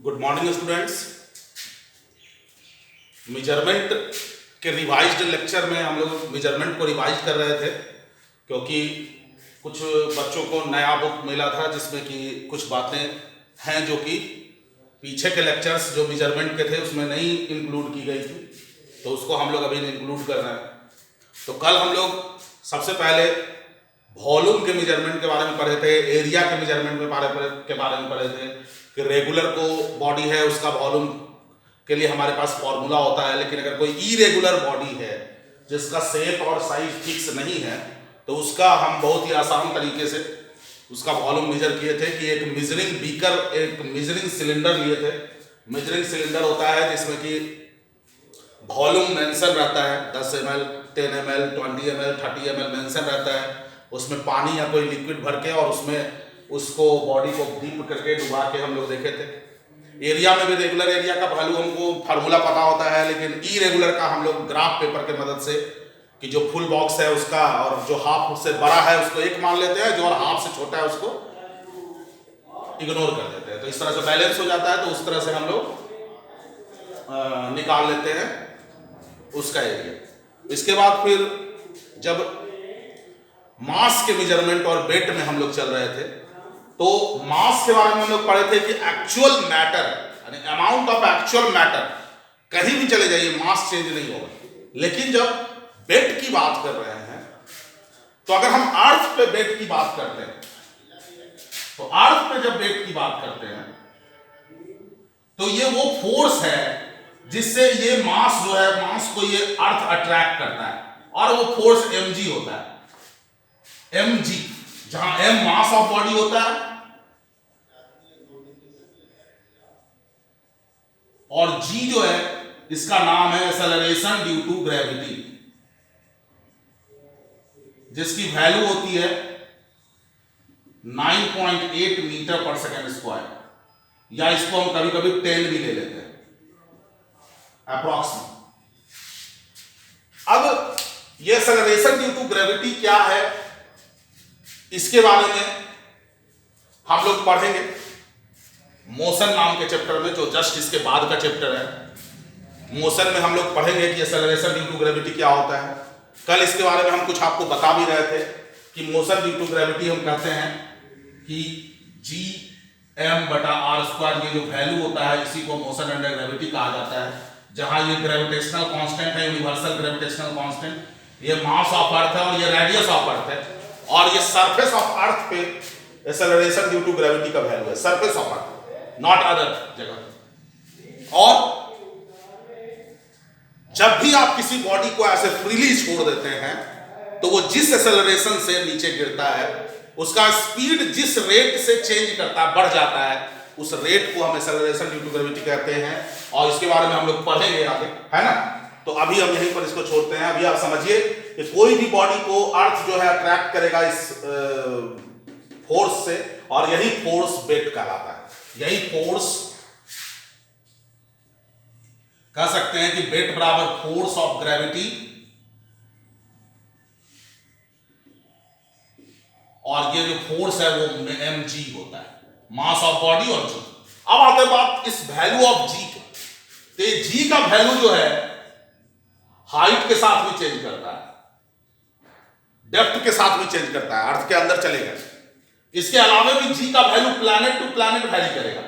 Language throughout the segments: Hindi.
Good morning students. मेजरमेंट के रिवाइज्ड लेक्चर में हम लोग मेजरमेंट को रिवाइज कर रहे थे क्योंकि कुछ बच्चों को नया बुक मिला था जिसमें कि कुछ बातें हैं जो कि पीछे के लेक्चर्स जो मेजरमेंट के थे उसमें नहीं इंक्लूड की गई थी, तो उसको हम लोग अभी इंक्लूड कर रहे हैं। तो कल हम लोग सबसे पहले वॉल्यूम के मेजरमेंट के बारे में पढ़े थे, एरिया के मेजरमेंट के बारे में पढ़े थे कि रेगुलर को बॉडी है उसका वॉल्यूम के लिए हमारे पास फॉर्मूला होता है, लेकिन अगर कोई इरेगुलर बॉडी है जिसका शेप और साइज फिक्स नहीं है तो उसका हम बहुत ही आसान तरीके से उसका वॉल्यूम मेजर किए थे कि एक मेजरिंग बीकर, एक मेजरिंग सिलेंडर लिए थे। मेजरिंग सिलेंडर होता है जिसमें कि वॉल्यूम मेंशन रहता है, 10 ml, 10 ml, 20 ml, 30 ml mention रहता है। उसमें पानी या कोई लिक्विड भर के और उसमें उसको बॉडी को डीप करके डुबा के हम लोग देखे थे। एरिया में भी रेगुलर एरिया का वैल्यू हमको फार्मूला पता होता है, लेकिन इरेगुलर का हम लोग ग्राफ पेपर के मदद से कि जो फुल बॉक्स है उसका और जो हाफ से बड़ा है उसको एक मान लेते हैं, जो और हाफ से छोटा है उसको इग्नोर कर देते हैं। तो इस तरह से बैलेंस हो जाता है, तो उस तरह से हम लोग निकाल लेते हैं उसका एरिया। इसके बाद फिर जब मास के मेजरमेंट और वेट में हम लोग चल रहे थे तो मास के बारे में हम लोग पढ़े थे कि एक्चुअल मैटर यानी अमाउंट ऑफ एक्चुअल मैटर, कहीं भी चले जाइए मास चेंज नहीं होगा। लेकिन जब वेट की बात कर रहे हैं तो अगर हम अर्थ पे वेट की बात करते हैं तो अर्थ पे जब वेट की बात करते हैं तो ये वो फोर्स है जिससे ये मास जो है, मास को ये अर्थ अट्रैक्ट करता है और वो फोर्स mg होता है। mg, जहां m मास ऑफ बॉडी होता है और g जो है इसका नाम है एक्सेलरेशन ड्यू टू ग्रेविटी, जिसकी वैल्यू होती है 9.8 मीटर पर सेकेंड स्क्वायर, या इसको हम कभी कभी 10 भी ले लेते हैं अप्रॉक्सीमेट। अब ये एक्सेलरेशन ड्यू टू ग्रेविटी क्या है इसके बारे में हम लोग पढ़ेंगे मोशन नाम के चैप्टर में, जो जस्ट इसके बाद का चैप्टर है। मोशन में हम लोग पढ़ेंगे कि एक्सेलरेशन ड्यू टू ग्रेविटी क्या होता है। कल इसके बारे में हम कुछ आपको बता भी रहे थे कि मोशन ड्यू टू ग्रेविटी हम कहते हैं कि जी एम बटा आर स्क्वायर, ये जो वैल्यू होता है इसी को मोशन अंडर ग्रेविटी कहा जाता है। जहां ये ग्रेविटेशनल कांस्टेंट है, यूनिवर्सल ग्रेविटेशनल कांस्टेंट, ये मास ऑफ अर्थ है और ये रेडियस ऑफ अर्थ है, और ये सरफेस ऑफ अर्थ पे एक्सेलरेशन ड्यू टू ग्रेविटी का वैल्यू है, surface of earth, not other जगह। और जब भी आप किसी बॉडी को ऐसे फ्रीली छोड़ देते हैं तो वो जिस एक्सेलरेशन से नीचे गिरता है उसका स्पीड जिस रेट से चेंज करता है, बढ़ जाता है, उस रेट को हम एक्सेलरेशन ड्यू टू ग्रेविटी कहते हैं। और इसके बारे में हम लोग पढ़ेंगे आगे, है ना। तो अभी हम यहीं पर इसको छोड़ते हैं। अभी आप समझिए कि कोई भी बॉडी को अर्थ जो है अट्रैक्ट करेगा इस फोर्स से, और यही फोर्स वेट कहलाता है। यही फोर्स कह सकते हैं कि वेट बराबर फोर्स ऑफ ग्रेविटी, और ये जो फोर्स है वो mg होता है, मास ऑफ बॉडी और g। अब आते बात इस वैल्यू ऑफ g के, तो g का वैल्यू जो है हाइट के साथ भी चेंज करता है, डेप्थ के साथ भी चेंज करता है, अर्थ के अंदर चलेगा। इसके अलावा भी g का value planet to planet vary करेगा,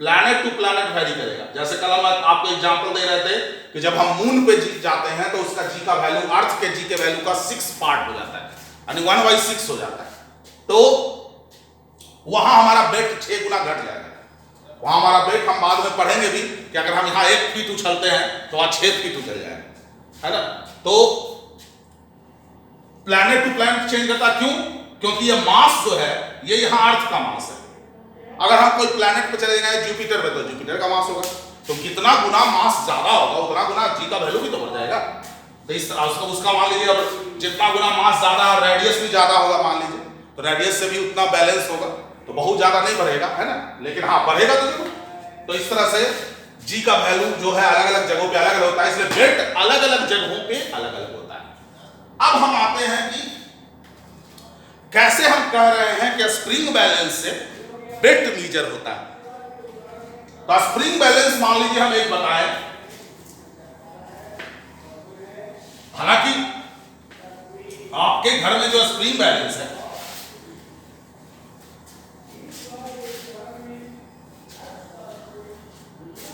प्लैनेट टू प्लैनेट वैरी करेगा। जैसे कल हम आपको एग्जांपल दे रहे थे कि जब हम मून पे जाते हैं तो उसका जी का वैल्यू अर्थ के जी के वैल्यू का 6 पार्ट हो जाता है, यानी 1/6 हो जाता है। तो वहां हमारा वेट 6 गुना घट जाएगा। वहां हमारा वेट हम बाद में पढ़ेंगे भी कि अगर हम यहां 1 फीट उछलते हैं तो वहां 6 फीट उछल जाएगा, है ना। तो प्लैनेट टू प्लैनेट चेंज करता, क्यों? क्योंकि ये मास जो है ये यहां अर्थ का मास है। अगर हम कोई प्लैनेट पे चले गए जुपिटर पे तो जुपिटर का मास होगा, तो कितना गुना मास ज्यादा होगा उतना गुना जी का वैल्यू भी तो बढ़ जाएगा। तो इस तरह उसका मान लीजिए, अब जितना गुना मास ज्यादा रेडियस भी ज्यादा होगा मान लीजिए, तो रेडियस से भी उतना बैलेंस होगा, तो बहुत ज्यादा नहीं बढ़ेगा, है ना, लेकिन हाँ बढ़ेगा तो जरूर। तो इस तरह से जी का वैल्यू जो है अलग अलग जगहों पे अलग अलग होता है, इसलिए वेट अलग अलग जगहों पे अलग अलग होता है। अब हम आते हैं कि कैसे हम कह रहे हैं कि स्प्रिंग बैलेंस से वेट मीजर होता है। तो स्प्रिंग बैलेंस मान लीजिए हम एक बताएं, हालांकि आपके घर में जो स्प्रिंग बैलेंस है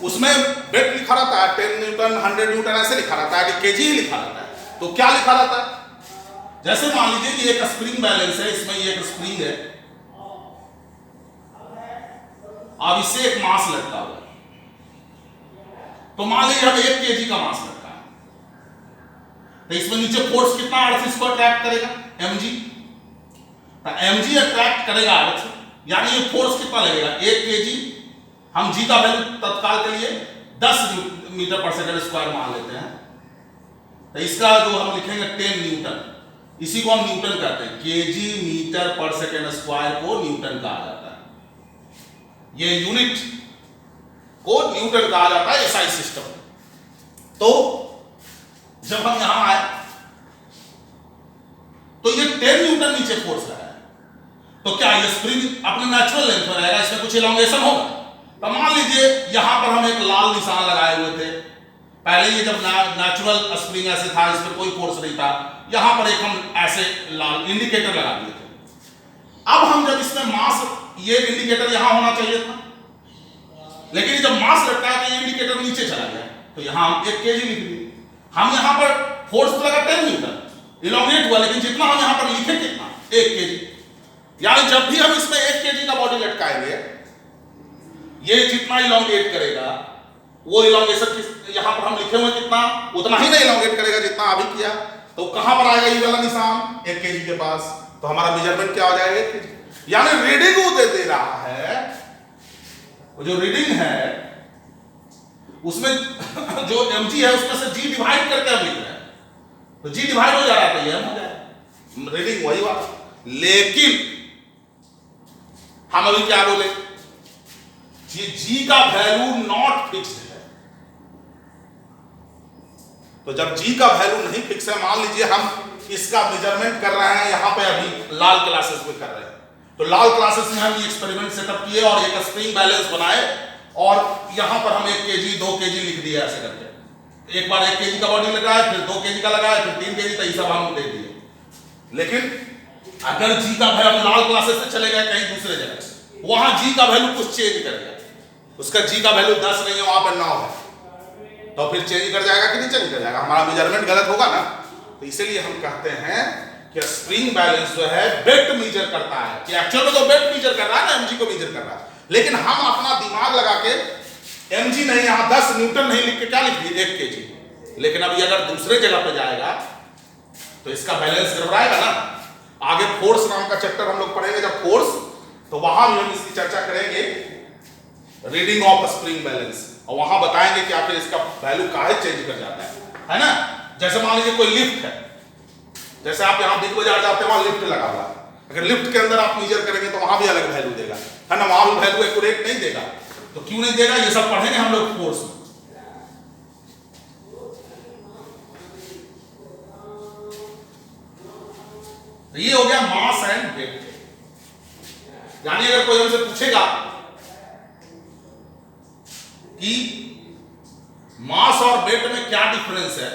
उसमें वेट लिखा रहता है 10 न्यूटन 100 न्यूटन ऐसे लिखा रहता है कि केजी ही लिखा रहता है। तो क्या लिखा रहता है, जैसे मान लीजिए कि एक स्प्रिंग बैलेंस है, इसमें ये एक स्प्रिंग है, अब इससे एक मास लटका हुआ है, तो मान लीजिए हम 1 केजी का मास लटका है, तो इसमें नीचे फोर्स कितना अर्थ इसको अट्रैक्ट करेगा, mg। तो mg अट्रैक्ट करेगा अर्थ, यानी ये फोर्स कितना लगेगा 1 केजी, हम g का वैल्यू तत्काल के लिए 10 मीटर पर सेकंड स्क्वायर मान लेते हैं, तो इसका जो हम लिखेंगे 10 न्यूटन, इसी को हम न्यूटन कहते हैं, केजी मीटर पर सेकंड स्क्वायर को न्यूटन कहा जाता है, ये यूनिट को न्यूटन कहा जाता है एसआई सिस्टम। तो जब हम यहां आए तो ये 10 न्यूटन नीचे फोर्स लगा है, तो क्या ये स्प्रिंग अपने नेचुरल लेंथ में रहेगा, इसमें कुछ इलॉन्गेशन होगा। तो मान लीजिए यहां पर हम एक लाल निशान लगाए हुए थे, पहले ये जब नेचुरल स्प्रिंग ऐसे था, इस पर कोई फोर्स नहीं था, यहां पर एक हम ऐसे लाल इंडिकेटर लगा दिए थे। अब हम जब इसमें मास, ये इंडिकेटर यहां होना चाहिए था, लेकिन जब मास लगता है तो ये इंडिकेटर नीचे चला गया, तो यहां हम 1 केजी लिख दिए। हम यहां पर फोर्स तो लगा 10 न्यूटन, इलॉन्गेट हुआ, लेकिन जितना हम यहां पर लिखे कितना 1 केजी। यानी जब भी हम इसमें 1 केजी का बॉडी लटकाएंगे, ये जितना इलॉन्गेट करेगा वो इलॉन्गेशन यहां पर हम लिखे हुए कितना, उतना ही नहीं इलॉन्गेट करेगा जितना अभी किया। तो कहां पर आएगा ये वाला निशान 1 केजी के पास, तो हमारा मेजरमेंट क्या हो जाएगा 1 केजी। यानी रीडिंग वो दे रहा है, जो रीडिंग है उसमें जो mg है उसमें से g डिवाइड करके हम लिख रहे हैं, तो g डिवाइड हो जा रहा है, ये हो जाएगा रीडिंग वही बात। लेकिन हम अभी क्या बोले, g का वैल्यू नॉट फिक्स्ड है। तो जब g का वैल्यू नहीं फिक्स है, मान लीजिए हम इसका मेजरमेंट कर रहे हैं, यहां पे अभी लाल क्लासेस में कर रहे हैं, तो लाल क्लासेस में हम ये एक्सपेरिमेंट सेटअप किए और एक स्प्रिंग बैलेंस बनाए, और यहां पर हम 1 केजी 2 केजी लिख दिया ऐसे करके, एक बार 1 केजी का बॉडी लगाया, फिर 2 केजी का लगाया, फिर 3 केजी, तो ये सब हम दे दिए। लेकिन अगर जी का वैल्यू लाल क्लासेस से चले गए कहीं दूसरे जगह, वहां जी का वैल्यू कुछ चेंज कर गया, उसका जी का वैल्यू 10 नहीं है, वहां पर 9 है, तो फिर चेंज कर जाएगा कि नहीं चेंज कर जाएगा, हमारा मेजरमेंट गलत होगा ना। तो इसीलिए हम कहते हैं कि स्प्रिंग बैलेंस जो है वेट मेजर करता है, कि एक्चुअल में तो वेट मेजर कर रहा है ना, mg को मेजर कर रहा है, लेकिन हम अपना दिमाग लगा के mg नहीं, यहां 10 न्यूटन नहीं लिख के क्या लिख दिए 1 केजी। लेकिन अभी अगर दूसरे जगह पे जाएगा तो इसका बैलेंस गड़बड़ाएगा ना। आगे फोर्स नाम का चैप्टर हम लोग पढ़ेंगे जब फोर्स, तो वहां भी हम इसकी चर्चा करेंगे, रीडिंग ऑफ स्प्रिंग बैलेंस, और वहां बताएंगे कि आखिर इसका वैल्यू काहे चेंज कर जाता है ना। जैसे मान लीजिए कोई लिफ्ट है, जैसे आप यहां बिग बाजार जाते हैं, वहां लिफ्ट लगा हुआ है, अगर लिफ्ट के अंदर आप मेजर करेंगे तो वहां भी अलग वैल्यू देगा, है ना, वहां भी वैल्यू एक्यूरेट नहीं देगा। तो क्यों नहीं देगा, ये सब पढ़ेंगे हम लोग कोर्स में। तो ये हो गया मास एंड वेट। यानी अगर कोई हमसे पूछेगा कि मास और वेट में क्या डिफरेंस है,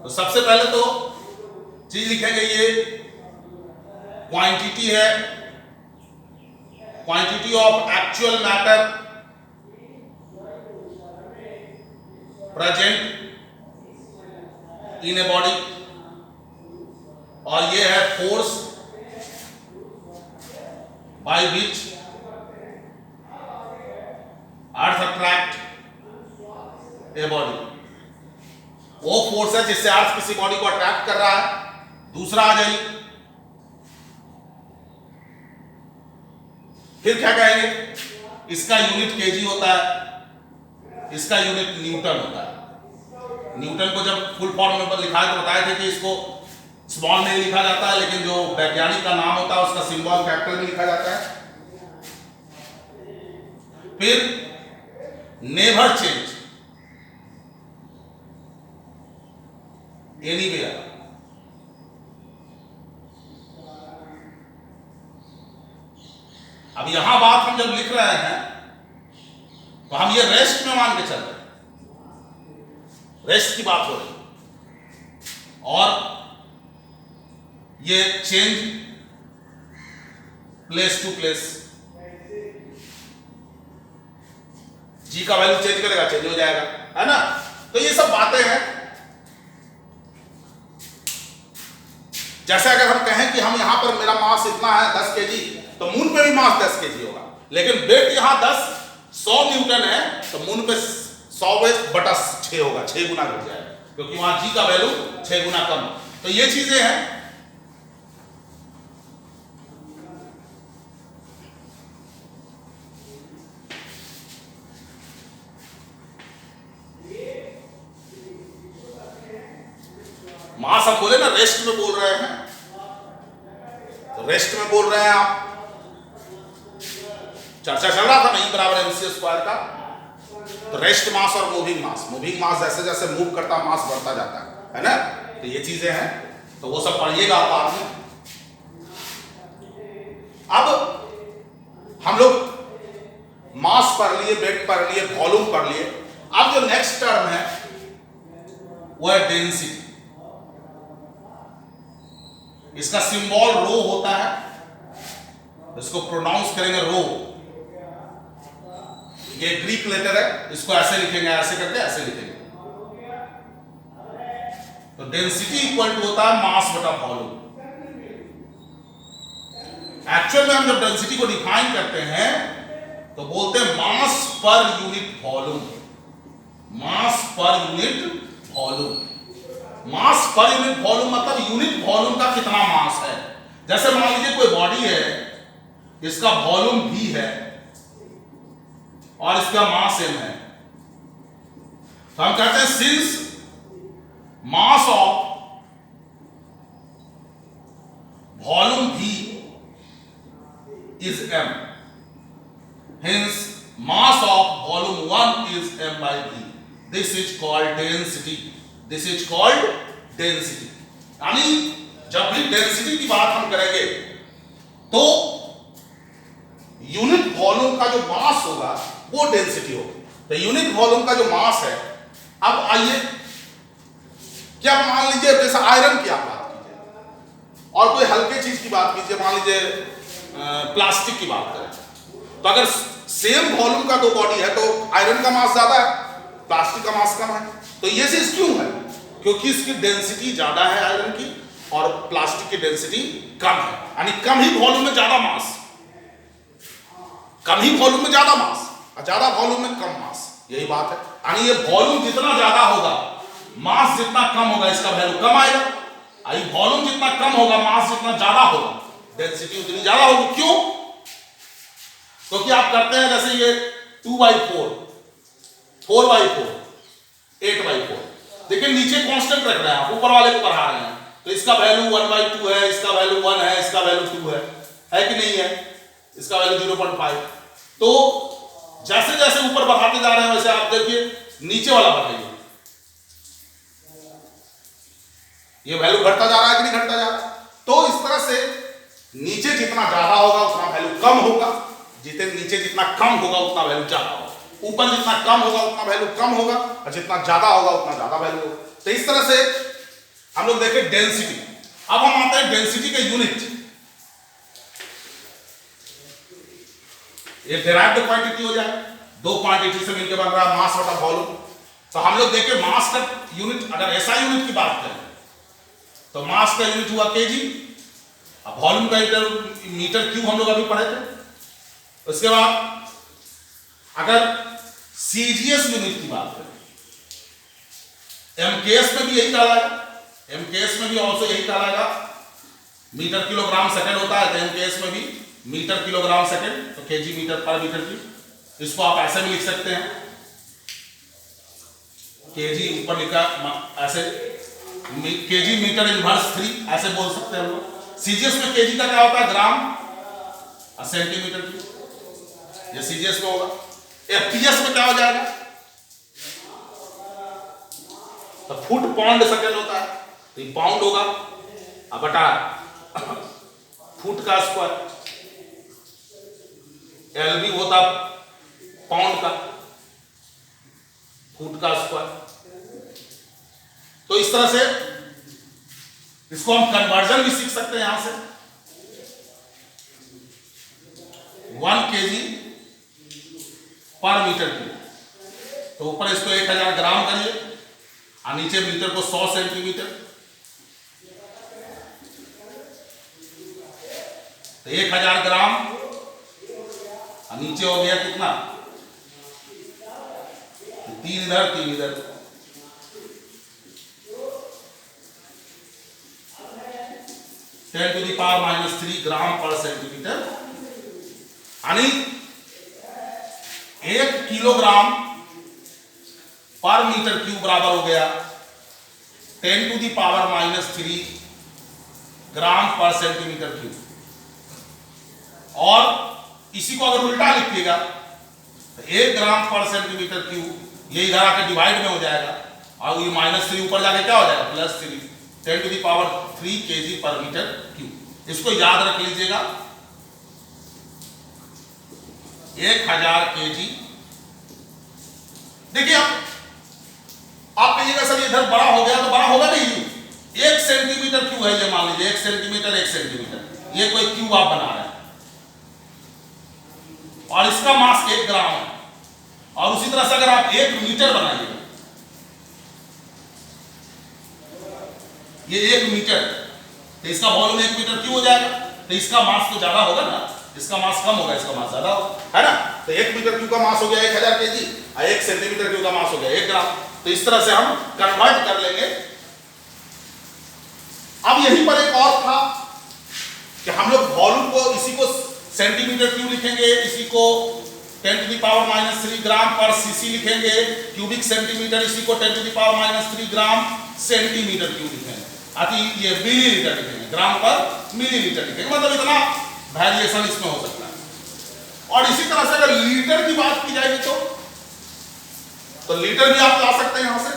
तो सबसे पहले तो चीज लिखेंगे, ये क्वांटिटी है, quantity of actual matter present in a body, और ये है force by which earth attract a body. वो फोर्स है जिससे अर्थ किसी बॉडी को अट्रैक्ट कर रहा है। दूसरा आ जाइए, फिर क्या कहेंगे, इसका यूनिट केजी होता है, इसका यूनिट न्यूटन होता है। न्यूटन को जब फुल फॉर्म में लिखा है तो बताए थे कि इसको स्मॉल में लिखा जाता है, लेकिन जो वैज्ञानिक का नाम होता है उसका सिंबल कैपिटल में लिखा जाता है। फिर नेवर चेंज एनीवेयर, अब यहां बात हम जब लिख रहे हैं तो हम ये रेस्ट में मान के चल रहे हैं, रेस्ट की बात हो रही है, और ये चेंज प्लेस टू प्लेस, जी का वैल्यू चेंज करेगा, चेंज हो जाएगा, है ना। तो ये सब बातें हैं। जैसे अगर हम कहें कि हम यहां पर मेरा मास इतना है 10 केजी, तो मून पे भी मास 10 केजी होगा, लेकिन वेट यहां 100 न्यूटन है, तो मून पे 100/6 होगा, 6 गुना घट जाएगा, क्योंकि वहां जी का वैल्यू 6 गुना कम। तो ये चीजें हैं। मास हम बोले ना रेस्ट में बोल रहे हैं, तो रेस्ट में बोल रहे हैं आप। चर्चा चल रहा था नहीं बराबर mc² का, तो रेस्ट मास और मूविंग मास जैसे जैसे मूव करता मास बढ़ता जाता है ना। तो ये चीजें हैं, तो वो सब पढ़िएगा आप बाद में। अब हम लोग मास पढ़ लिए, वेट पढ़ लिए, वॉल्यूम पढ़ लिए। अब जो नेक्स्ट टर्म है वो है डेंसिटी। इसका सिंबल रो होता है, इसको प्रोनाउंस करेंगे रो। ये ग्रीक लेटर है, इसको ऐसे लिखेंगे, ऐसे करके ऐसे लिखेंगे। तो डेंसिटी इक्वल टू होता है मास बटा वॉल्यूम। एक्चुअल में हम जब डेंसिटी को डिफाइन करते हैं तो बोलते हैं मास पर यूनिट वॉल्यूम, मास पर यूनिट वॉल्यूम। मास पर यूनिट वॉल्यूम मतलब यूनिट वॉल्यूम का कितना मास है। जैसे मान लीजिए कोई बॉडी है, इसका वॉल्यूम v है और इसका मास m है, तो हम कहते हैं since mass of volume v is m, hence mass of volume 1 is m/v. This is called density. This is called density. यानी जब भी डेंसिटी की बात हम करेंगे तो यूनिट वॉल्यूम का जो मास होगा वो डेंसिटी होगी। तो यूनिट वॉल्यूम का जो मास है, अब आइए क्या मान लीजिए जैसे आयरन की आप बात कीजिए और कोई हल्के चीज की बात कीजिए, मान लीजिए प्लास्टिक की बात करें, तो अगर सेम वॉल्यूम का दो बॉडी है तो आयरन का मास ज्यादा है, प्लास्टिक का मास कम है। तो ये चीज क्यों है? क्योंकि इसकी डेंसिटी ज्यादा है आयरन की और प्लास्टिक की डेंसिटी कम है, यानी कम ही वॉल्यूम में ज्यादा मास, कम ही वॉल्यूम में ज्यादा मास और ज्यादा वॉल्यूम में कम मास, यही बात है। यानी ये वॉल्यूम जितना ज्यादा होगा मास जितना कम होगा, इसका वैल्यू कम आएगा। वॉल्यूम जितना कम होगा मास जितना ज्यादा होगा, डेंसिटी उतनी ज्यादा होगी। क्यों? क्योंकि आप करते हैं जैसे ये 2/4, 4/4, 8/4, देखिए नीचे कांस्टेंट रख रहे हैं आप, ऊपर वाले को बढ़ा रहे हैं, तो इसका वैल्यू 1/2 है, इसका वैल्यू 1 है, इसका वैल्यू 2 है कि नहीं है? इसका वैल्यू 0.5। तो जैसे जैसे ऊपर बढ़ाते जा रहे हैं वैसे आप देखिए नीचे वाला बढ़ाइए, ये वैल्यू घटता जा रहा है कि नहीं घटता जा रहा है? तो इस तरह से नीचे जितना ज्यादा होगा उतना वैल्यू कम होगा, नीचे जितना कम होगा उतना वैल्यू ज्यादा होगा, ऊपर जितना कम होगा उतना वैल्यू कम होगा और जितना ज्यादा होगा उतना ज्यादा वैल्यू होगा। तो इस तरह से हम लोग देखें डेंसिटी। अब हम आते हैं डेंसिटी के यूनिट। ये डेराइव्ड क्वांटिटी हो जाए, दो क्वांटिटी से मिलकर बन रहा है मास बटा वॉल्यूम। तो हम लोग देखें मास का यूनिट, अगर ऐसा यूनिट की बात करें तो मास का यूनिट हुआ केजी, अब वॉल्यूम का मीटर क्यूब हम लोग अभी पढ़े थे। उसके बाद अगर सीजीएस यूनिट की बात करें, एमकेएस में भी यही कहलाएगा, एमकेएस में भी ऑल्सो यही कहलाएगा, मीटर किलोग्राम सेकंड होता है, तो एमकेएस में भी मीटर किलोग्राम सेकंड, तो केजी मीटर पर मीटर क्यूब। इसको आप ऐसे भी लिख सकते हैं, केजी ऊपर लिखा ऐसे, केजी मीटर इनवर्स 3 ऐसे बोल सकते हैं हम लोग। सीजीएस में केजी का क्या होता है? ग्राम और सेंटीमीटर क्यूब, ये सीजीएस में होगा। एफपीएस में क्या हो जाएगा? तो फुट पाउंड सेकंड होता है, तो ये पाउंड होगा अब बटा फुट का स्क्वायर। LB होता पाउंड का, फुट का स्क्वायर। तो इस तरह से इसको हम कन्वर्जन भी सीख सकते हैं यहां से। 1 kg पर मीटर क्यूब, तो ऊपर इसको 1000 ग्राम करिए और नीचे मीटर को 100 सेंटीमीटर, तो 1000 ग्राम और नीचे हो गया कितना, 3 इधर 3 इधर, 10⁻³ ग्राम पर सेंटीमीटर, यानी 1 किलोग्राम पर मीटर क्यूब बराबर हो गया 10⁻³ ग्राम पर सेंटीमीटर क्यूब। और इसी को अगर उल्टा लिखिएगा तो 1 ग्राम पर सेंटीमीटर क्यूब ये इधर आकर डिवाइड में हो जाएगा और ये -3 ऊपर जाके क्या हो जाएगा +3, 10⁻³ kg पर मीटर क्यूब। इसको याद रख लीजिएगा, 1000 kg। देखिए आप कहिएगा सर इधर बड़ा हो गया, तो बड़ा होगा नहीं, 1 सेंटीमीटर क्यूब है ये, मान लीजिए 1 सेंटीमीटर 1 सेंटीमीटर, ये कोई क्यूब आप बना रहे हैं और इसका मास 1 ग्राम है। और उसी तरह से अगर आप 1 मीटर बनाइएगा, ये 1 मीटर, तो इसका वॉल्यूम 1 मीटर क्यों हो जाएगा, तो इसका मास तो ज्यादा होगा ना, इसका मास कम होगा, इसका मास ज्यादा होगा, है ना। तो 1 मीटर क्यूब का मास हो गया 1000 kg और 1 सेंटीमीटर क्यूब का मास हो गया 1 ग्राम। तो इस तरह से हम कन्वर्ट कर लेंगे। अब यहीं पर एक और था कि हम लोग वॉल्यूम को, इसी को सेंटीमीटर क्यूब लिखेंगे, इसी को 10⁻³ ग्राम पर सीसी लिखेंगे, क्यूबिक सेंटीमीटर, इसी को 10⁻³ ग्राम सेंटीमीटर क्यूब लिखेंगे, अति ये मिलीलीटर लिखेंगे, ग्राम पर मिलीलीटर लिखेंगे, मतलब इतना वेरिएशन इसमें हो सकता है। और इसी तरह से अगर लीटर की बात की जाएगी तो लीटर भी आप ला सकते हैं यहां से।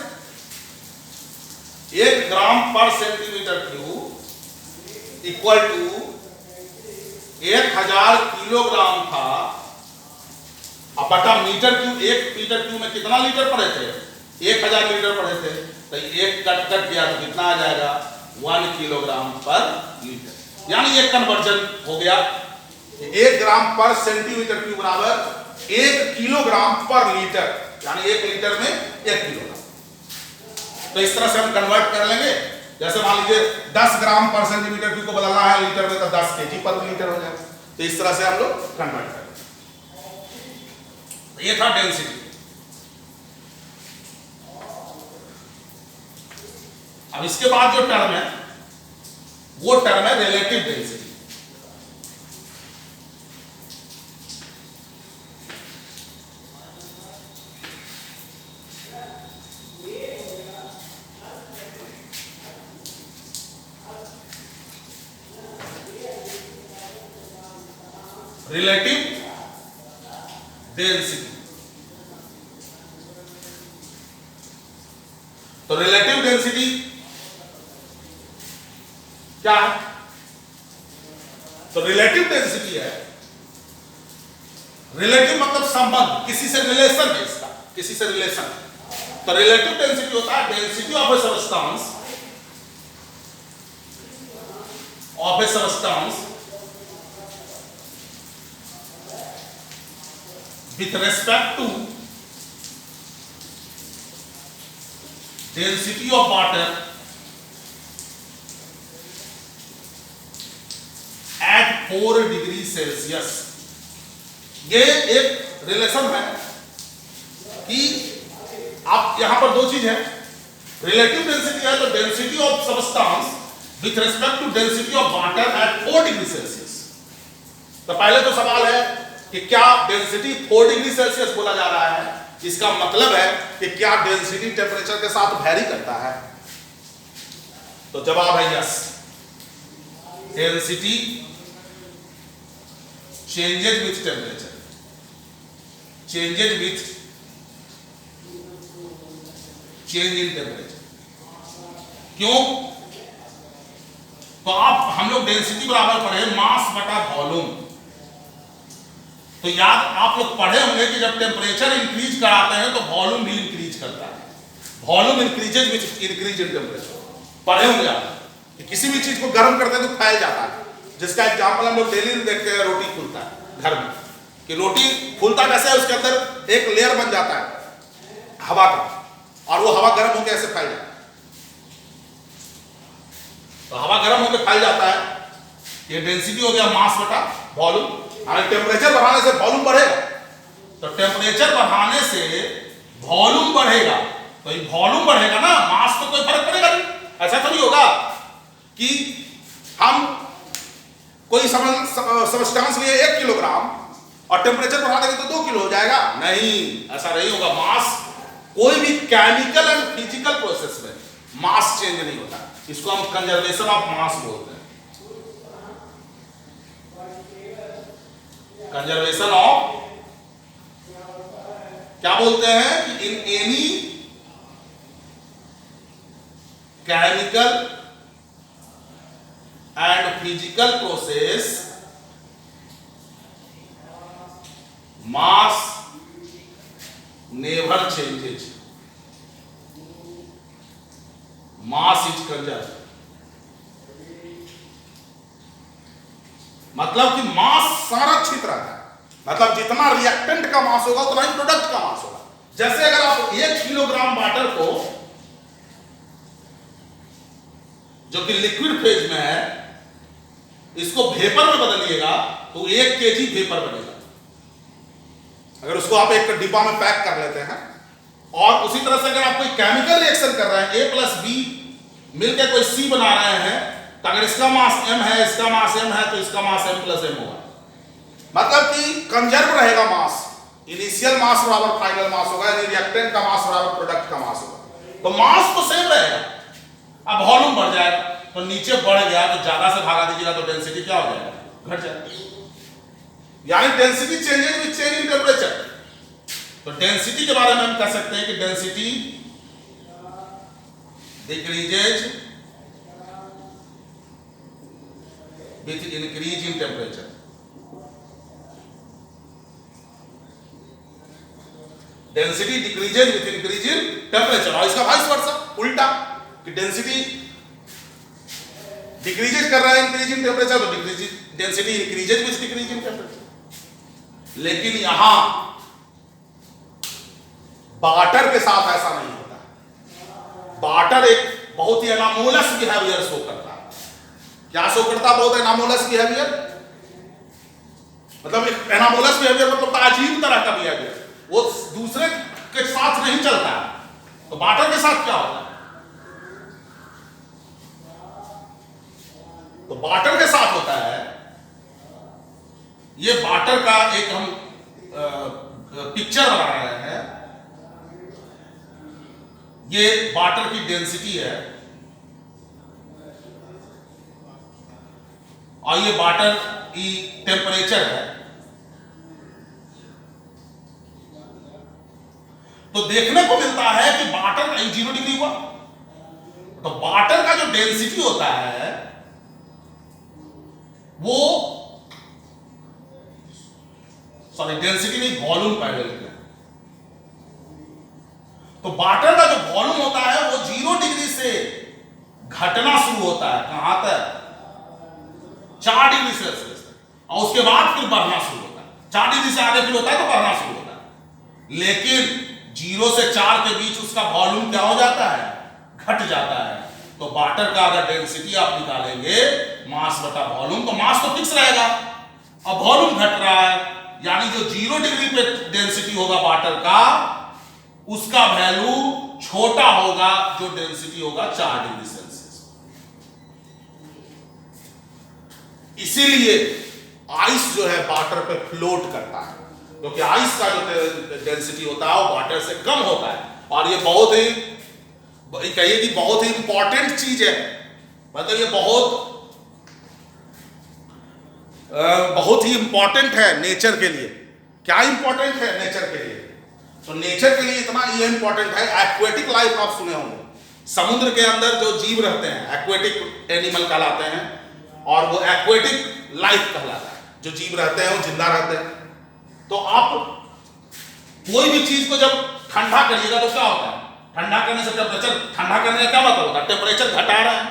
1 ग्राम पर centimetre cube equal to 1000 kilogram था, अब बटा मीटर क्यूब, 1 मीटर क्यूब में कितना लीटर पड़े थे, 1000 लीटर पड़े थे, तो 1 कट गया तो कितना आ जाएगा 1 किलोग्राम पर लीटर। यानी ये कन्वर्जन हो गया, 1 ग्राम पर सेंटीमीटर क्यूब बराबर 1 किलोग्राम पर लीटर, यानी 1 लीटर में 1 किलोग्राम। तो इस तरह से हम कन्वर्ट कर लेंगे। जैसे मान लीजिए 10 ग्राम पर सेंटीमीटर क्यूब को बदलना है लीटर में, तो 10 kg पर लीटर हो जाएगा। तो इस तरह से हम लोग कन्वर्ट करेंगे। ये था डेंसिटी। अब इसके बाद जो टर्म है वो टर्म है रिलेटिव डेंसिटी। रिलेटिव डेंसिटी, तो रिलेटिव डेंसिटी क्या है, तो रिलेटिव डेंसिटी है, रिलेटिव मतलब संबंध, किसी से रिलेशन है इसका, किसी से रिलेशन। तो रिलेटिव डेंसिटी होता है density of A substance, with respect to density of water at 4 degree Celsius. ये एक रिलेशन है कि आप यहां पर दो चीज है, रिलेटिव डेंसिटी है तो density of substance with respect to density of water at 4 degree Celsius. तो पहले तो सवाल है कि क्या डेंसिटी 4 डिग्री सेल्सियस बोला जा रहा है, इसका मतलब है कि क्या डेंसिटी टेम्परेचर के साथ वैरी करता है, तो जवाब है yes. Density changes with temperature, changes with change in temperature. क्यों, तो आप हम लोग डेंसिटी बराबर पढ़े मास बटा वॉल्यूम, तो याद आप लोग पढ़े होंगे कि जब टेम्परेचर इंक्रीज कराते हैं तो वॉल्यूम भी इंक्रीज करता है, volume increases which increase in temperature. पढ़े होंगे आप कि किसी भी चीज को गर्म करते हैं तो फैल जाता है, जिसका एग्जाम्पल हम लोग डेली देखते हैं, रोटी फूलता है घर में, कि रोटी फूलता कैसे है, उसके अंदर एक लेयर बन जाता है हवा का, और वो हवा गर्म होकर ऐसे फैल जाता है। तो हवा गर्म होकर फैल जाता है, ये डेंसिटी हो गया मास बटा वॉल्यूम। और टेम्परेचर बढ़ाने से वॉल्यूम बढ़ेगा, तो टेम्परेचर बढ़ाने से वॉल्यूम बढ़ेगा, तो ये वॉल्यूम बढ़ेगा ना, मास तो कोई फर्क पड़ेगा नहीं। ऐसा तो नहीं होगा कि हम कोई सब्सटेंस लिए 1 किलोग्राम और टेम्परेचर बढ़ा देंगे तो 2 किलो हो जाएगा, नहीं, ऐसा नहीं होगा। मास कोई भी केमिकल एंड फिजिकल प्रोसेस में मास चेंज नहीं होता, इसको हम कंजर्वेशन ऑफ मास बोलते हैं। कंजर्वेशन ऑफ क्या बोलते हैं कि in any chemical and physical process mass never changes, mass is conserve. मतलब कि मास संरक्षित रहता है, मतलब जितना रिएक्टेंट का मास होगा उतना ही प्रोडक्ट का मास होगा। जैसे अगर आप 1 किलोग्राम वाटर को, जो कि लिक्विड फेज में है, इसको वेपर में बदलिएगा तो 1 केजी वेपर बनेगा। अगर उसको आप एक डिब्बा में पैक कर लेते हैं, और उसी तरह से अगर आप कोई केमिकल रिएक्शन कर रहे हैं, A प्लस B मिलकर कोई C बना रहे हैं, तो अगर इसका मास m है, इसका मास m है, तो इसका मास m प्लस m होगा। मतलब कि कंजर्व रहेगा मास, इनिशियल मास बराबर फाइनल मास होगा, यानी रिएक्टेंट का मास बराबर प्रोडक्ट का मास होगा। तो मास तो सेम रहेगा, अब वॉल्यूम बढ़ जाएगा, तो नीचे बढ़ गया तो ज्यादा से भागा दीजिएगा तो डेंसिटी क्या हो जाएगा, घट जाएगा। यानी density changes with change in temperature. तो डेंसिटी के बारे में हम कह सकते हैं कि density decreases with increase in temperature. Density decreases with increase in temperature, और इसका वाइस वर्सा, उल्टा, कि डेंसिटी डिक्रीजेज कर रहा है इंक्रीज इन टेम्परेचर, तो density increases with decrease in temperature. लेकिन यहां वाटर के साथ ऐसा नहीं होता। वाटर एक बहुत ही एनामोलस बिहेवियर शो करता है। क्या शो करता है? बहुत एनामोलस बिहेवियर, मतलब एक एनामोलस बिहेवियर मतलब अजीब तरह का बिहेवियर, वो दूसरे के साथ नहीं चलता है। तो वाटर के साथ क्या होता है? तो वाटर के साथ होता है, ये वाटर का एक हम पिक्चर बना रहे हैं। ये वाटर की डेंसिटी है और ये वाटर की टेम्परेचर है। तो देखने को मिलता है कि वाटर का 0 डिग्री हुआ, तो वाटर का जो डेंसिटी होता है वो, सॉरी डेंसिटी नहीं, वॉल्यूम का डेंसिटी। तो वाटर का जो वॉल्यूम होता है वो 0 डिग्री से घटना शुरू होता है, कहां तक? 4 डिग्री सेल्सियस, और उसके बाद फिर बढ़ना शुरू होता है। 4 डिग्री से आगे फिर होता है तो बढ़ना शुरू होता है। लेकिन 0 से 4 के बीच उसका वॉल्यूम क्या हो जाता है? घट जाता है। तो वाटर का अगर डेंसिटी आप निकालेंगे मास बटा वॉल्यूम, तो मास तो फिक्स रहेगा, अब वॉल्यूम घट रहा है, यानी जो 0 डिग्री पे डेंसिटी होगा वाटर का, उसका वैल्यू छोटा होगा जो डेंसिटी होगा 4 डिग्री सेल्सियस। इसीलिए आइस जो है वाटर पे फ्लोट करता है, क्योंकि आइस का जो डेंसिटी होता है वो वाटर से कम होता है। और ये बहुत ही, कहिए कि बहुत ही इंपॉर्टेंट चीज है, मतलब ये बहुत ही इंपॉर्टेंट है नेचर के लिए। क्या इंपॉर्टेंट है नेचर के लिए? तो नेचर के लिए इतना ये इंपॉर्टेंट है, एक्वेटिक लाइफ आप सुने होंगे, समुद्र के अंदर जो जीव रहते हैं एक्वेटिक एनिमल कहलाते हैं, और वो एक्वेटिक लाइफ कहलाता है। जो जीव रहते हैं वो जिंदा रहते हैं, तो आप कोई भी चीज को जब ठंडा करिएगा तो क्या होता है, ठंडा करने से टेम्परेचर, ठंडा करने का क्या मतलब होता है, टेम्परेचर घटा रहा है,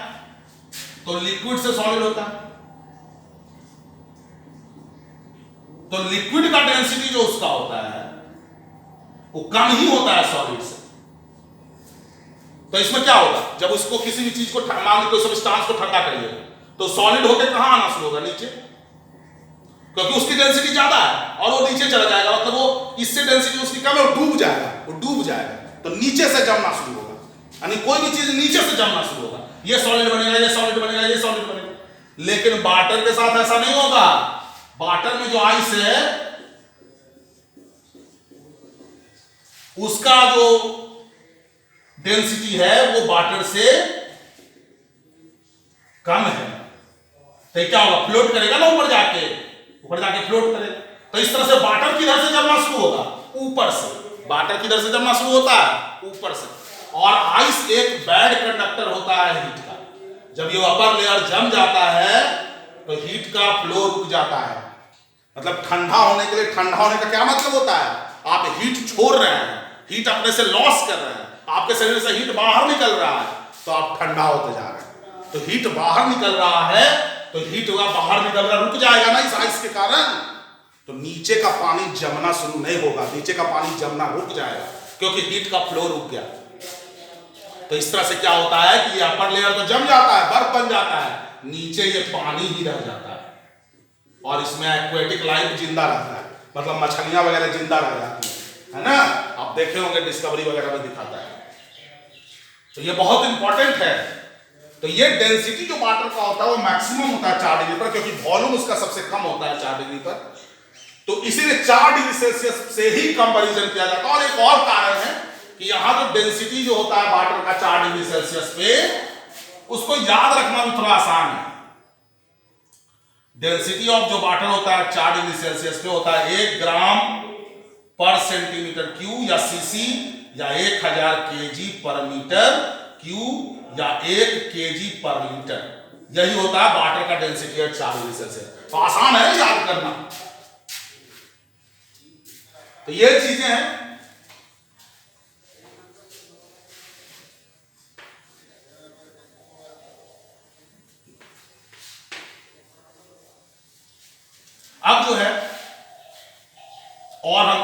तो लिक्विड से सॉलिड होता है। तो लिक्विड का डेंसिटी जो उसका होता है वो कम ही होता है सॉलिड से। तो इसमें क्या होगा, जब उसको किसी भी चीज को मान लो कोई सब्सटेंस को ठंडा करिएगा तो सॉलिड होकर कहां आना शुरू होगा, नीचे, क्योंकि उसकी डेंसिटी ज्यादा है और वो नीचे चला जाएगा, मतलब वो इससे डेंसिटी उसकी कम है, वो डूब जाएगा, वो डूब जाएगा, तो नीचे से जमना शुरू होगा, यानी कोई भी चीज नीचे से जमना शुरू होगा, ये सॉलिड बनेगा, ये सॉलिड बनेगा, ये सॉलिड बनेगा। लेकिन वाटर के साथ ऐसा नहीं होगा। वाटर में जो आइस है उसका जो डेंसिटी है वो वाटर से कम है, तो क्या होगा, फ्लोट करेगा ना ऊपर जाके फ्लोट करेगा। तो इस तरह से वाटर किधर से जमना शुरू होगा, ऊपर से। वाटर किधर से जमना शुरू होता है, ऊपर से। और आइस एक बैड कंडक्टर होता है हीट का। जब ये अपर लेयर जम जाता है तो हीट का फ्लो रुक जाता है। मतलब ठंडा होने के लिए, ठंडा होने का क्या मतलब होता है, आप हीट छोड़ रहे हैं, हीट अपने से लॉस कर रहे हैं, आपके शरीर से हीट बाहर निकल रहा है, तो आप ठंडा होते जा रहे हैं। तो हीट बाहर निकल रहा है तो हीट बाहर निकल रहा रुक जाएगा ना इस आइस के कारण, तो नीचे का पानी जमना शुरू नहीं होगा, नीचे का पानी जमना रुक जाएगा क्योंकि हीट का फ्लो रुक गया। तो इस तरह से क्या होता है कि ये अपर लेयर तो जम जाता है, बर्फ बन जाता है, नीचे ये पानी ही रह जाता है और इसमें एक्वेटिक लाइफ जिंदा रहता है, मतलब मछलियां वगैरह जिंदा रह जाती है ना। आप देखे होंगे डिस्कवरी वगैरह में दिखाता है। तो ये बहुत इंपॉर्टेंट है। तो ये डेंसिटी जो वाटर का होता है वो मैक्सिमम होता है 4 डिग्री पर, क्योंकि वॉल्यूम उसका सबसे कम होता है 4 डिग्री पर। तो इसीलिए 4 डिग्री सेल्सियस से ही कंपैरिजन किया जाता है। और एक और कारण है कि यहां जो डेंसिटी जो होता है वाटर का 4 डिग्री सेल्सियस पे, उसको याद रखना भी थोड़ा आसान है। डेंसिटी ऑफ जो वाटर होता है 4 डिग्री सेल्सियस पे होता है 1 ग्राम पर सेंटीमीटर क्यूब या सीसी, या 1000 केजी पर मीटर क्यूब, या 1 केजी पर लीटर। यही होता है वाटर का डेंसिटी है 4 डिग्री सेल्सियस। तो आसान है याद करना। तो ये चीजें हैं। अब जो है और हम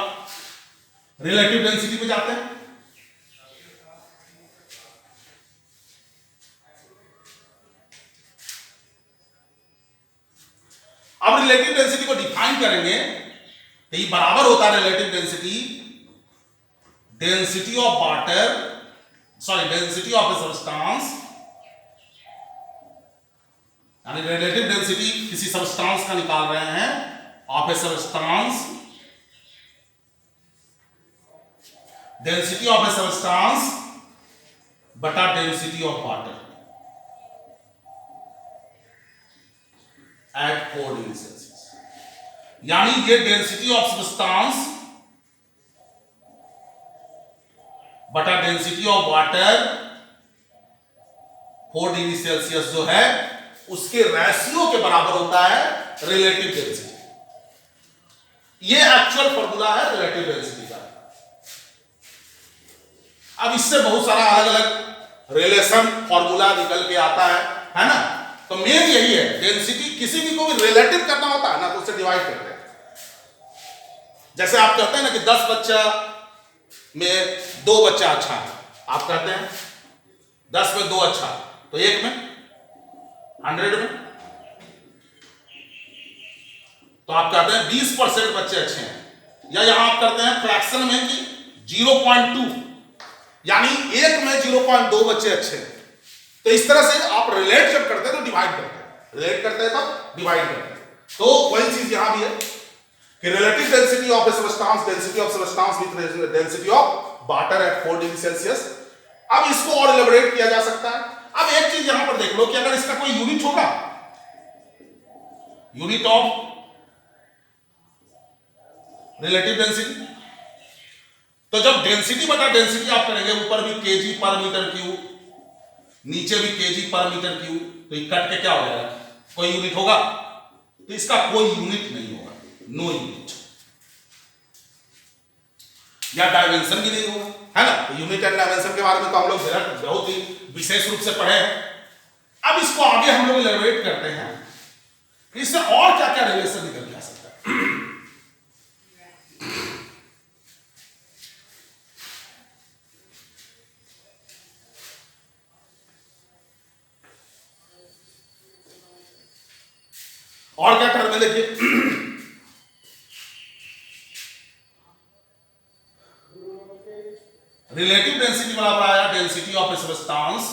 रिलेटिव डेंसिटी पे जाते हैं। अब रिलेटिव डेंसिटी को डिफाइन करेंगे तो ये बराबर होता है relative density of water, sorry density of a substance, यानी रिलेटिव डेंसिटी किसी सब्सटेंस का निकाल रहे हैं, of a substance, density of a substance बटा density of water at 4 degree Celsius. यानी ये डेंसिटी ऑफ सब्सटेंस बटा density of water 4 degree Celsius जो है उसके रेशियो के बराबर होता है रिलेटिव डेंसिटी। ये एक्चुअल फॉर्मूला है रिलेटिव डेंसिटी का। अब इससे बहुत सारा अलग अलग रिलेशन फॉर्मूला निकल के आता है ना। तो मेन यही है, डेंसिटी किसी भी को भी रिलेटिव करना होता है ना तो उससे डिवाइड करते हैं। जैसे आप कहते हैं ना कि 10 बच्चा में 2 बच्चा अच्छा है, आप कहते हैं 10 में 2 अच्छा, तो 1 में 100 में तो आप कहते हैं 20% बच्चे अच्छे हैं। या यहां आप करते हैं फ्रैक्शन में कि 0.2, यानी 1 में 0.2 बच्चे अच्छे हैं। तो इस तरह से आप रिलेट जब करते हैं तो डिवाइड करते हैं, रिलेट करते हैं तो डिवाइड करते हैं। तो वही चीज यहां भी है कि relative density of a substance, density of substance with density of water at 4 degree Celsius. अब इसको और एलिब्रेट किया जा सकता है। अब एक चीज यहां पर देख लो कि अगर इसका कोई यूनिट होगा, यूनिट ऑफ रिलेटिव डेंसिटी, तो जब डेंसिटी बटा डेंसिटी आप करेंगे, ऊपर भी केजी पर मीटर क्यूब, नीचे भी केजी पर मीटर क्यूब, तो ये कट के क्या हो जाएगा, कोई यूनिट होगा? तो इसका कोई यूनिट नहीं होगा, नो यूनिट। या डायमेंशन भी नहीं होगा, है ना। तो यूनिट एंड डायमेंशन के बारे में तो हम लोग बहुत ही विशेष रूप से पढ़े हैं। अब इसको आगे हम लोग इलैबोरेट करते हैं कि इससे और क्या क्या रिलेशन निकल के आ सकता है। और क्या टर्म है देखिए, रिलेटिव डेंसिटी बराबर आया डेंसिटी ऑफ ए सब्सटेंस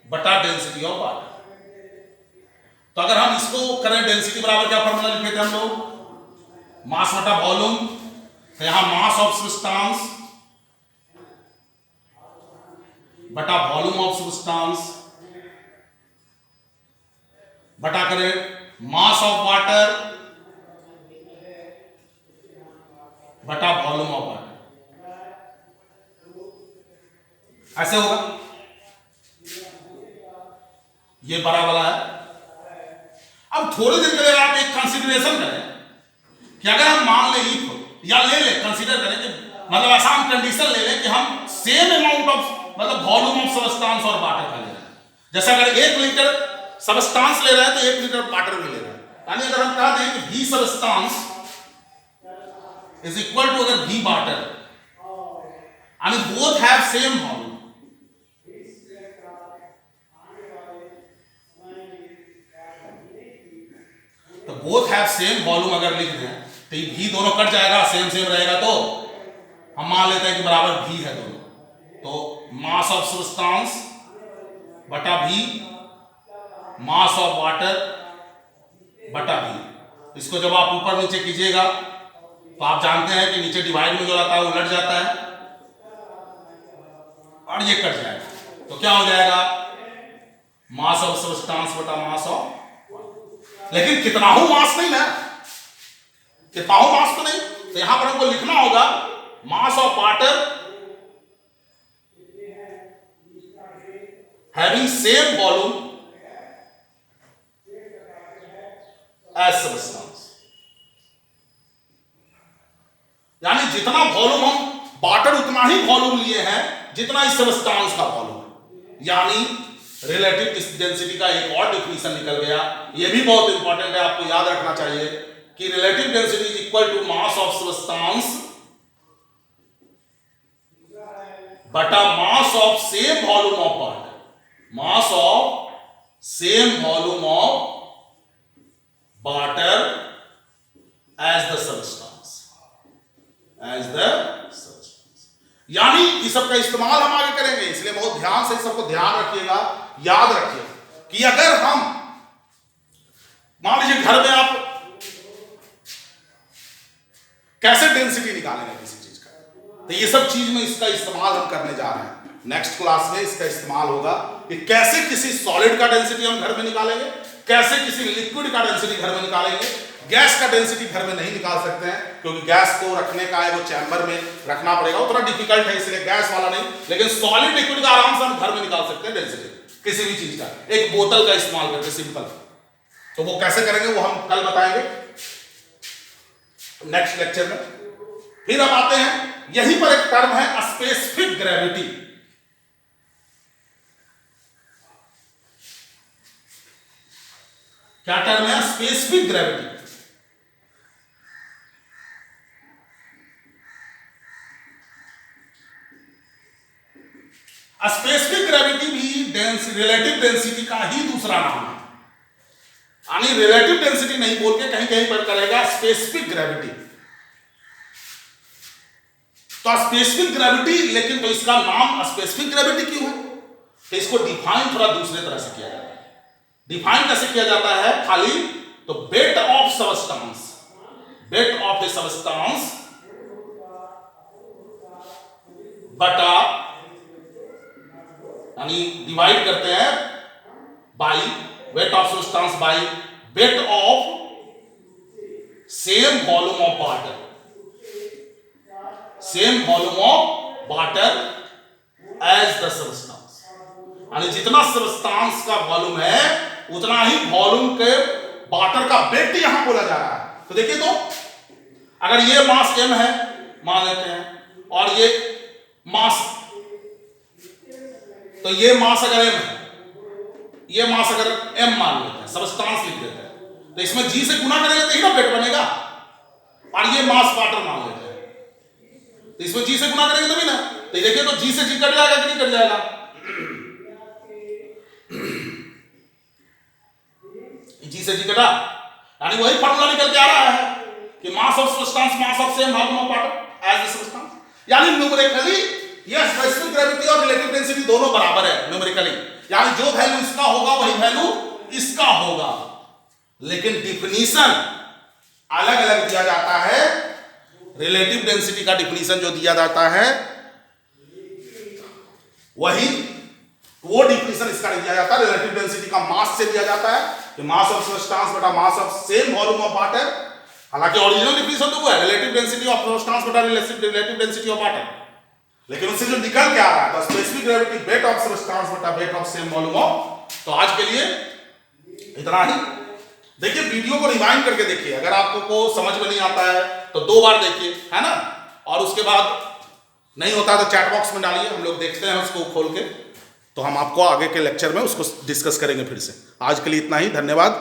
बटा डेंसिटी ऑफ वाटर। तो अगर हम इसको करें डेंसिटी बराबर क्या फॉर्मूला लिखे थे हम लोग, मास बटा वॉल्यूम। तो यहां मास ऑफ सब्सटेंस बटा वॉल्यूम ऑफ सब्सटेंस बटा करें मास ऑफ वाटर बटा वॉल्यूम ऑफ वाटर, ऐसे होगा। ये बड़ा वाला है। अब थोड़ी देर के लिए आप एक कंसीडरेशन करें कि अगर हम मान ले या ले ले कंसीडर करें कि मतलब आसान कंडीशन ले लें कि हम सेम अमाउंट ऑफ मतलब वॉल्यूम ऑफ सब्सटेंस और वाटर का ले रहे हैं। जैसे अगर 1 लीटर सब्सटेंस ले रहे हैं तो 1 लीटर वाटर भी ले रहे हैं। यानी अगर हम कह दें कि V substance is equal to अगर V वाटर, यानी बोथ हैव सेम वॉल्यूम, तो बोथ हैव सेम वॉल्यूम अगर लिख दें तो ये V दोनों कट जाएगा, सेम सेम रहेगा, तो हम मान लेते हैं कि बराबर V है दोनों। तो मास ऑफ सब्सटेंस बटा V, मास ऑफ वाटर बटा V। इसको जब आप ऊपर नीचे कीजिएगा तो आप जानते हैं कि नीचे डिवाइड में जो रहता है वो उलट जाता है और ये कट जाएगा। तो क्या हो जाएगा, मास ऑफ सब्सटेंस बटा मास ऑफ, लेकिन कितना हो मास नहीं ना, कितना हो मास तो नहीं। तो यहां पर हमको लिखना होगा mass of water having same volume as substance, यानी जितना वॉल्यूम हम वाटर उतना ही वॉल्यूम लिए हैं जितना इस सब्सटेंस का वॉल्यूम है। यानी रिलेटिव डेंसिटी का एक और डिफिनीशन निकल गया। ये भी बहुत इंपॉर्टेंट है, आपको याद रखना चाहिए कि relative density is equal to mass of substance बटा mass of same volume of water, mass of same volume of water as the substance, as the substance. यानी इस सब का इस्तेमाल हम आगे करेंगे, इसलिए बहुत ध्यान से सबको ध्यान रखिएगा, याद रखिएगा कि अगर हम मान लीजिए घर में आप कैसे डेंसिटी निकालेंगे किसी चीज का, तो ये सब चीज में इसका इस्तेमाल हम करने जा रहे हैं। नेक्स्ट क्लास में इसका इस्तेमाल होगा कि कैसे किसी सॉलिड का डेंसिटी हम घर में निकालेंगे, कैसे किसी लिक्विड का डेंसिटी घर में निकालेंगे। गैस का डेंसिटी घर में नहीं निकाल सकते हैं क्योंकि गैस को रखने का है वो चैम्बर में रखना पड़ेगा, वो थोड़ा डिफिकल्ट है, इसलिए गैस वाला नहीं। लेकिन सॉलिड लिक्विड का आराम से हम घर में निकाल सकते हैं डेंसिटी किसी भी चीज का, एक बोतल का इस्तेमाल करके सिंपल। तो वो कैसे करेंगे वो हम कल बताएंगे नेक्स्ट लेक्चर में। फिर अब आते हैं, यहीं पर एक टर्म है स्पेसिफिक ग्रेविटी। क्या टर्म है, स्पेसिफिक ग्रेविटी। स्पेसिफिक ग्रेविटी भी रिलेटिव डेंसिटी का ही दूसरा नाम है। यानी रिलेटिव डेंसिटी नहीं बोल के कहीं कहीं पर करेगा स्पेसिफिक ग्रेविटी। तो स्पेसिफिक ग्रेविटी, लेकिन तो इसका नाम स्पेसिफिक ग्रेविटी क्यों है, तो इसको डिफाइन थोड़ा दूसरे तरह से किया जाता है। डिफाइन कैसे किया जाता है, खाली तो weight of substance, weight of the substance बटा, यानी डिवाइड करते हैं by weight of substance by weight of same volume of water, same volume of water as the substance. यानी जितना सब्सटेंस का वॉल्यूम है उतना ही वॉल्यूम के वाटर का वेट यहां बोला जा रहा है। तो देखिए, तो अगर ये मास m है मान लेते हैं और ये मास, तो ये मास अगर m है, ये मास अगर m मान लेते हैं, सबस्टांस लिख देते हैं, तो इसमें g से गुना करेंगे तो ही ना वेट बनेगा। और ये मास वाटर मान लेते हैं, तो इसमें g से गुना करेंगे तभी ना। तो देखिए तो g से g कट जाएगा कि नहीं कट जाएगा? g से g कटा, यानी वही फार्मूला निकल के आ रहा है कि mass of substance mass of same volume of water as the substance, यानी न्यूमेरिकली ये स्पेसिफिक ग्रेविटी और रिलेटिव डेंसिटी दोनों बराबर है न्यूमेरिकली, यानी जो वैल्यू इसका होगा वही वैल्यू इसका होगा। लेकिन डिफिनीशन अलग अलग दिया जाता है। रिलेटिव डेंसिटी का डिफिनीशन जो दिया जाता है वही वो डिफिनीशन इसका नहीं दिया जाता। रिलेटिव डेंसिटी का मास से दिया जाता है कि मास ऑफ सब्सटेंस बटा mass of same volume of water. हालांकि ओरिजिनल डिफिनीशन तो वो है रिलेटिव डेंसिटी ऑफ सब्सटेंस बटा रिलेटिव डेंसिटी ऑफ वाटर, लेकिन उससे जो निकल के आ रहा है तो specific gravity weight of substance बटा weight of same volume of. तो आज के लिए इतना ही। देखिए वीडियो को रिवाइंड करके देखिए, अगर आपको समझ में नहीं आता है तो 2 बार देखिए, है ना, और उसके बाद नहीं होता तो चैट बॉक्स में डालिए, हम लोग देखते हैं उसको खोल के, तो हम आपको आगे के लेक्चर में उसको डिस्कस करेंगे फिर से। आज के लिए इतना ही, धन्यवाद।